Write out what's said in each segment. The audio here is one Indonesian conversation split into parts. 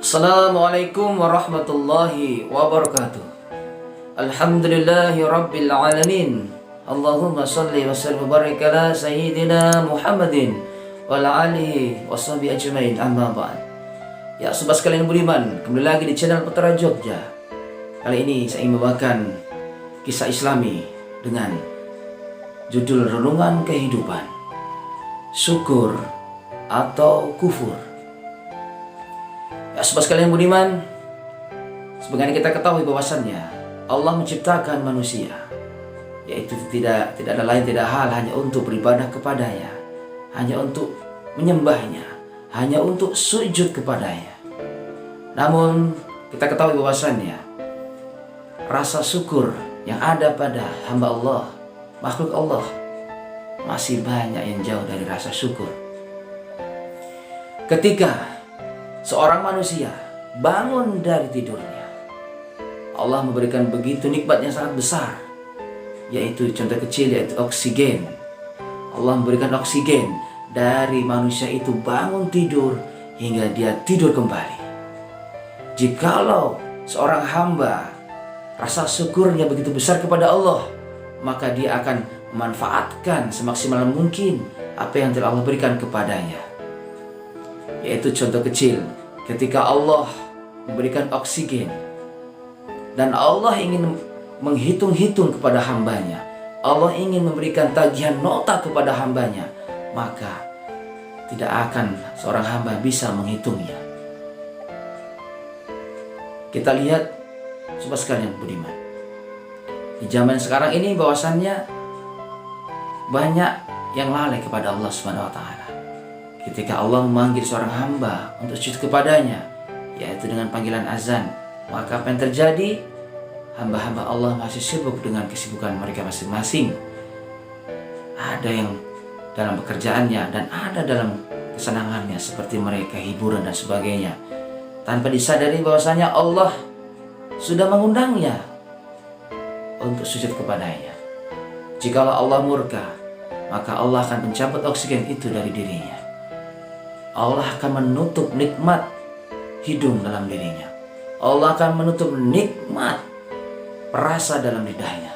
Assalamualaikum warahmatullahi wabarakatuh. Alhamdulillahi rabbil alamin. Allahumma salli wa sallim wa barik ala sayyidina Muhammadin wa ala alihi wa sahbihi ajmain, amma ba'd. Ya sobat sekalian budiman, kembali lagi di channel Putra Jogja. Kali ini saya ingin membawakan kisah Islami dengan judul Renungan Kehidupan, Syukur atau Kufur. Ya sobat sekalian budiman, sebagaimana kita ketahui bahwasannya Allah menciptakan manusia, yaitu tidak ada lain tidak hal hanya untuk beribadah kepadanya, hanya untuk menyembahnya, hanya untuk sujud kepadanya. Namun kita ketahui bahwasannya rasa syukur yang ada pada hamba Allah, makhluk Allah, masih banyak yang jauh dari rasa syukur. Ketika seorang manusia bangun dari tidurnya, Allah memberikan begitu nikmat yang sangat besar, yaitu contoh kecil yaitu oksigen. Allah memberikan oksigen dari manusia itu bangun tidur hingga dia tidur kembali. Jikalau seorang hamba rasa syukurnya begitu besar kepada Allah, maka dia akan memanfaatkan semaksimal mungkin apa yang telah Allah berikan kepadanya. Yaitu contoh kecil, ketika Allah memberikan oksigen dan Allah ingin menghitung-hitung kepada hambanya, Allah ingin memberikan tagihan nota kepada hambanya, maka tidak akan seorang hamba bisa menghitungnya. Kita lihat sobat sekalian budiman, di zaman sekarang ini bahwasannya banyak yang lalai kepada Allah Subhanahu wa taala. Ketika Allah memanggil seorang hamba untuk sujud kepadanya, yaitu dengan panggilan azan, maka apa yang terjadi? Hamba-hamba Allah masih sibuk dengan kesibukan mereka masing-masing. Ada yang dalam pekerjaannya dan ada dalam kesenangannya, seperti mereka hiburan dan sebagainya, tanpa disadari bahwasanya Allah sudah mengundangnya untuk sujud kepadanya. Jikalau Allah murka, maka Allah akan mencabut oksigen itu dari dirinya. Allah akan menutup nikmat hidung dalam dirinya. Allah akan menutup nikmat perasa dalam lidahnya.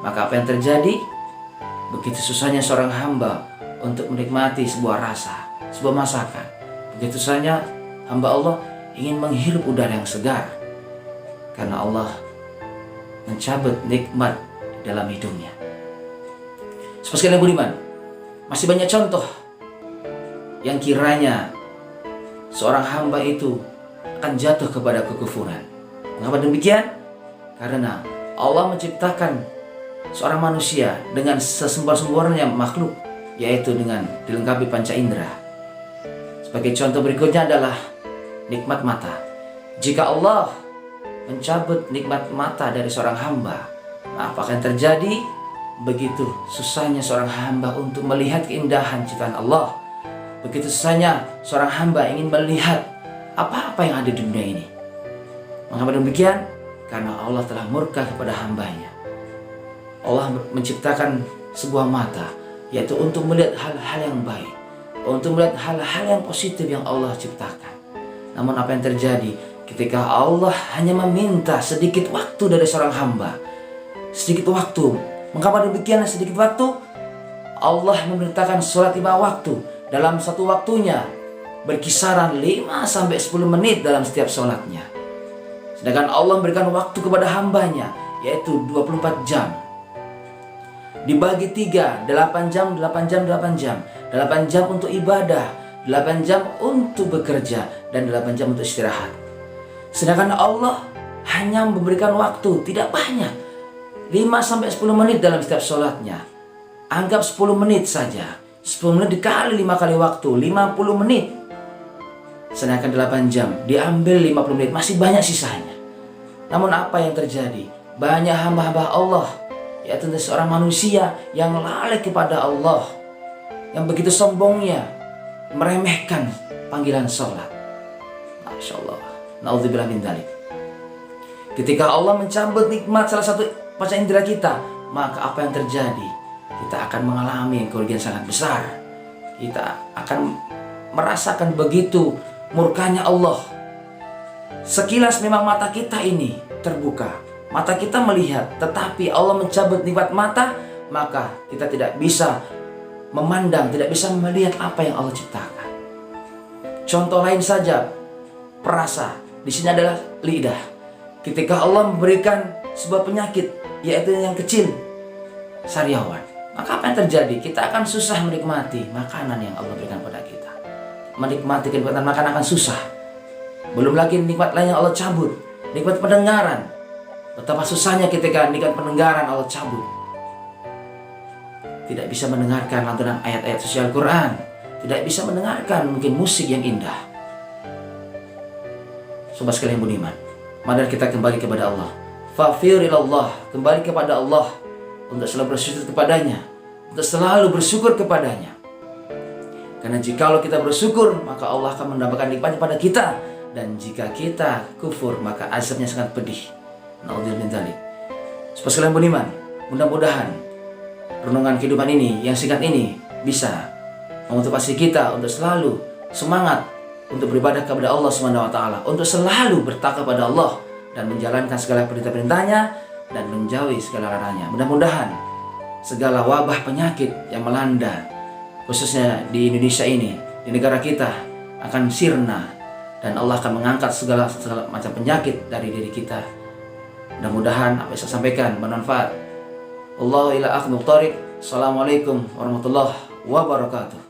Maka apa yang terjadi? Begitu susahnya seorang hamba untuk menikmati sebuah rasa, sebuah masakan. Begitu susahnya hamba Allah ingin menghirup udara yang segar, karena Allah mencabut nikmat dalam hidungnya. Seperti sekalian budiman, masih banyak contoh yang kiranya seorang hamba itu akan jatuh kepada kekufuran. Mengapa demikian? Karena Allah menciptakan seorang manusia dengan sesempurna-sempurnanya makhluk, yaitu dengan dilengkapi panca indera. Sebagai contoh berikutnya adalah nikmat mata. Jika Allah mencabut nikmat mata dari seorang hamba, apa akan terjadi? Begitu susahnya seorang hamba untuk melihat keindahan ciptaan Allah. Begitu susahnya seorang hamba ingin melihat apa-apa yang ada di dunia ini. Mengapa demikian? Karena Allah telah murka kepada hambanya. Allah menciptakan sebuah mata, yaitu untuk melihat hal-hal yang baik, untuk melihat hal-hal yang positif yang Allah ciptakan. Namun apa yang terjadi ketika Allah hanya meminta sedikit waktu dari seorang hamba? Sedikit waktu. Mengapa demikian sedikit waktu? Allah memerintahkan sholat 5 waktu. Dalam satu waktunya berkisaran 5-10 menit dalam setiap sholatnya. Sedangkan Allah memberikan waktu kepada hambanya, yaitu 24 jam. Dibagi 3, 8 jam, 8 jam, 8 jam. 8 jam untuk ibadah, 8 jam untuk bekerja, dan 8 jam untuk istirahat. Sedangkan Allah hanya memberikan waktu tidak banyak, 5-10 menit dalam setiap sholatnya. Anggap 10 menit saja. 10 menit dikali 5 kali waktu, 50 menit. Sedangkan 8 jam diambil 50 menit, masih banyak sisanya. Namun apa yang terjadi? Banyak hamba-hamba Allah, yaitu seorang manusia yang lalai kepada Allah, yang begitu sombongnya meremehkan panggilan sholat. Masya Allah, na'udzubillah min dzalik. Ketika Allah mencabut nikmat salah satu panca indera kita, maka apa yang terjadi? Kita akan mengalami kerugian sangat besar. Kita akan merasakan begitu murkanya Allah. Sekilas memang mata kita ini terbuka, mata kita melihat, tetapi Allah mencabut nikmat mata, maka kita tidak bisa memandang, tidak bisa melihat apa yang Allah ciptakan. Contoh lain saja, perasa. Di sini adalah lidah. Ketika Allah memberikan sebuah penyakit, yaitu yang kecil, sariawan, maka apa yang terjadi? Kita akan susah menikmati makanan yang Allah berikan pada kita. Menikmati kenikmatan makanan akan susah. Belum lagi nikmat lain yang Allah cabut, nikmat pendengaran. Betapa susahnya ketika nikmat pendengaran Allah cabut. Tidak bisa mendengarkan lantunan ayat-ayat suci Al-Quran, tidak bisa mendengarkan mungkin musik yang indah. Sobat sekalian budiman, mari kita kembali kepada Allah. Fafirillallah, kembali kepada Allah untuk selalu bersyukur kepadanya, untuk selalu bersyukur kepadanya. Karena jikalau kita bersyukur, maka Allah akan menambahkan nikmatnya pada kita. Dan jika kita kufur, maka azabnya sangat pedih. Naudzubillah min dzalik. Sobat sekalian budiman, mudah-mudahan renungan kehidupan ini yang singkat ini bisa memotivasi kita untuk selalu semangat untuk beribadah kepada Allah Subhanahu wa taala, untuk selalu bertakwa pada Allah dan menjalankan segala perintah-perintahnya dan menjauhi segala larangannya. Mudah-mudahan segala wabah penyakit yang melanda khususnya di Indonesia ini, di negara kita, akan sirna dan Allah akan mengangkat segala macam penyakit dari diri kita. Mudah-mudahan apa yang saya sampaikan bermanfaat. Wallahu ila akhir muqtarik. Assalamualaikum warahmatullahi wabarakatuh.